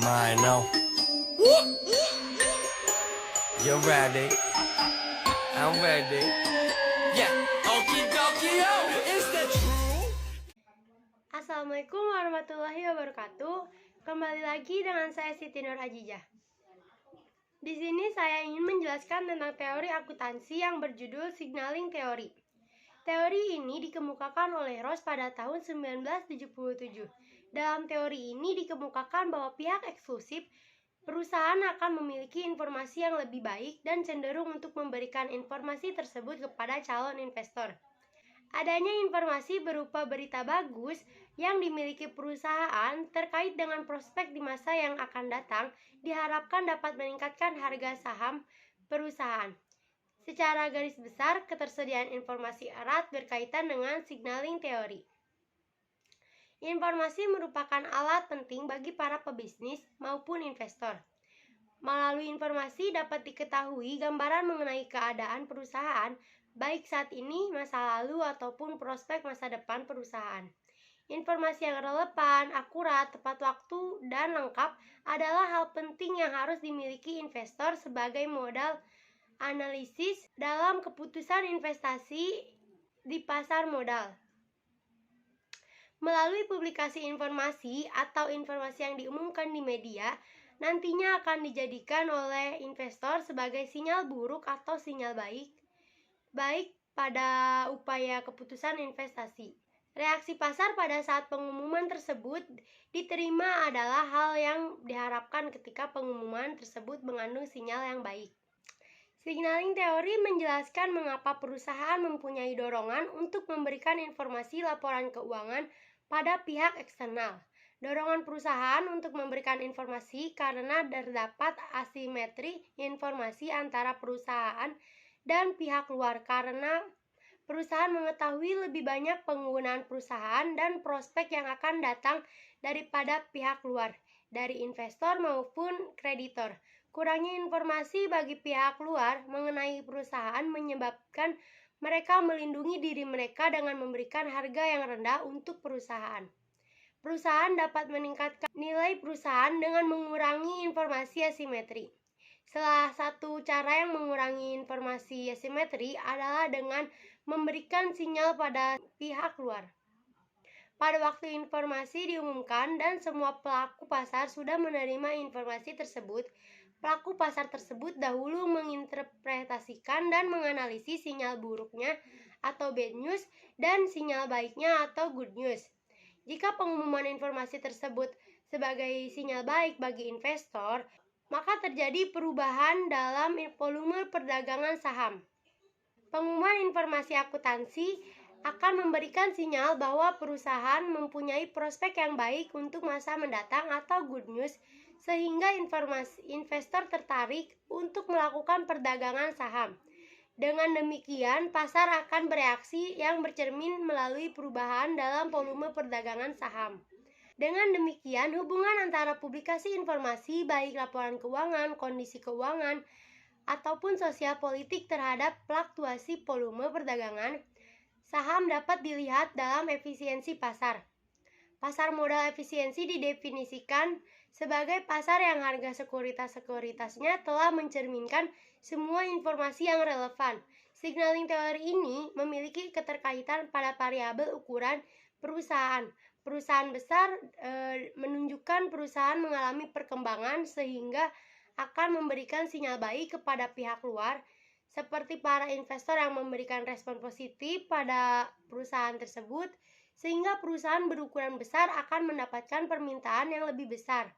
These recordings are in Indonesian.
mind, no? You're ready. I'm ready. Yeah, okie dokie, is that true? Assalamualaikum warahmatullahi wabarakatuh. Kembali lagi dengan saya Siti Nur Ajijah. Di sini saya ingin menjelaskan tentang teori akuntansi yang berjudul signaling theory. Teori ini dikemukakan oleh Ross pada tahun 1977. Dalam teori ini dikemukakan bahwa pihak eksklusif perusahaan akan memiliki informasi yang lebih baik dan cenderung untuk memberikan informasi tersebut kepada calon investor. Adanya informasi berupa berita bagus yang dimiliki perusahaan terkait dengan prospek di masa yang akan datang diharapkan dapat meningkatkan harga saham perusahaan. Secara garis besar, ketersediaan informasi erat berkaitan dengan signaling theory. Informasi merupakan alat penting bagi para pebisnis maupun investor. Melalui informasi dapat diketahui gambaran mengenai keadaan perusahaan, baik saat ini, masa lalu, ataupun prospek masa depan perusahaan. Informasi yang relevan, akurat, tepat waktu, dan lengkap adalah hal penting yang harus dimiliki investor sebagai modal analisis dalam keputusan investasi di pasar modal. Melalui publikasi informasi atau informasi yang diumumkan di media, nantinya akan dijadikan oleh investor sebagai sinyal buruk atau sinyal baik pada upaya keputusan investasi. Reaksi pasar pada saat pengumuman tersebut diterima adalah hal yang diharapkan ketika pengumuman tersebut mengandung sinyal yang baik. Signaling teori menjelaskan mengapa perusahaan mempunyai dorongan untuk memberikan informasi laporan keuangan pada pihak eksternal. Dorongan perusahaan untuk memberikan informasi karena terdapat asimetri informasi antara perusahaan dan pihak luar karena perusahaan mengetahui lebih banyak penggunaan perusahaan dan prospek yang akan datang daripada pihak luar, dari investor maupun kreditor. Kurangnya informasi bagi pihak luar mengenai perusahaan menyebabkan mereka melindungi diri mereka dengan memberikan harga yang rendah untuk perusahaan. Perusahaan dapat meningkatkan nilai perusahaan dengan mengurangi informasi asimetri. Salah satu cara yang mengurangi informasi asimetri adalah dengan memberikan sinyal pada pihak luar. Pada waktu informasi diumumkan dan semua pelaku pasar sudah menerima informasi tersebut, pelaku pasar tersebut dahulu menginterpretasikan dan menganalisis sinyal buruknya atau bad news dan sinyal baiknya atau good news. Jika pengumuman informasi tersebut sebagai sinyal baik bagi investor, maka terjadi perubahan dalam volume perdagangan saham. Pengumuman informasi akuntansi akan memberikan sinyal bahwa perusahaan mempunyai prospek yang baik untuk masa mendatang atau good news, sehingga investor tertarik untuk melakukan perdagangan saham. Dengan demikian, pasar akan bereaksi yang bercermin melalui perubahan dalam volume perdagangan saham. Dengan demikian, hubungan antara publikasi informasi, baik laporan keuangan, kondisi keuangan, ataupun sosial politik terhadap fluktuasi volume perdagangan saham dapat dilihat dalam efisiensi pasar. Pasar modal efisiensi didefinisikan sebagai pasar yang harga sekuritas-sekuritasnya telah mencerminkan semua informasi yang relevan. Signaling teori ini memiliki keterkaitan pada variabel ukuran perusahaan. Perusahaan besar menunjukkan perusahaan mengalami perkembangan sehingga akan memberikan sinyal baik kepada pihak luar, seperti para investor yang memberikan respon positif pada perusahaan tersebut, sehingga perusahaan berukuran besar akan mendapatkan permintaan yang lebih besar.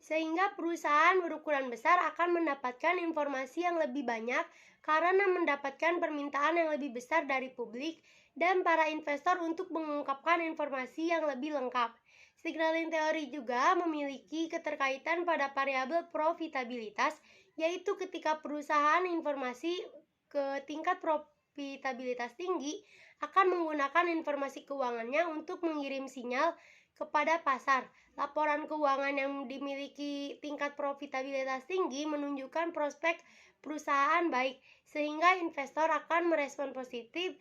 Sehingga perusahaan berukuran besar akan mendapatkan informasi yang lebih banyak karena mendapatkan permintaan yang lebih besar dari publik dan para investor untuk mengungkapkan informasi yang lebih lengkap. Signaling teori juga memiliki keterkaitan pada variabel profitabilitas, yaitu ketika perusahaan informasi ke tingkat profitabilitas tinggi akan menggunakan informasi keuangannya untuk mengirim sinyal kepada pasar. Laporan keuangan yang dimiliki tingkat profitabilitas tinggi menunjukkan prospek perusahaan baik, sehingga investor akan merespon positif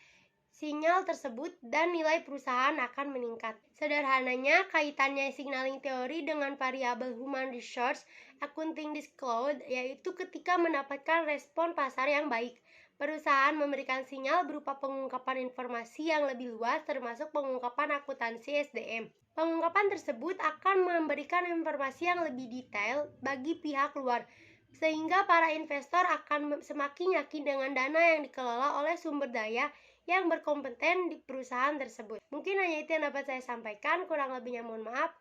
sinyal tersebut dan nilai perusahaan akan meningkat. Sederhananya, kaitannya signaling teori dengan variabel human resource accounting disclosure yaitu ketika mendapatkan respon pasar yang baik, perusahaan memberikan sinyal berupa pengungkapan informasi yang lebih luas termasuk pengungkapan akuntansi SDM. Pengungkapan tersebut akan memberikan informasi yang lebih detail bagi pihak luar, sehingga para investor akan semakin yakin dengan dana yang dikelola oleh sumber daya yang berkompeten di perusahaan tersebut. Mungkin hanya itu yang dapat saya sampaikan, kurang lebihnya mohon maaf.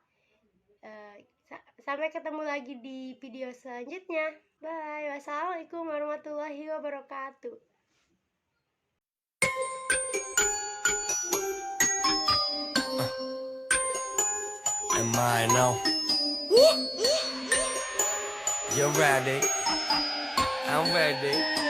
Sampai ketemu lagi di video selanjutnya. Bye. Wassalamualaikum warahmatullahi wabarakatuh. Am I know? You're ready. I'm ready.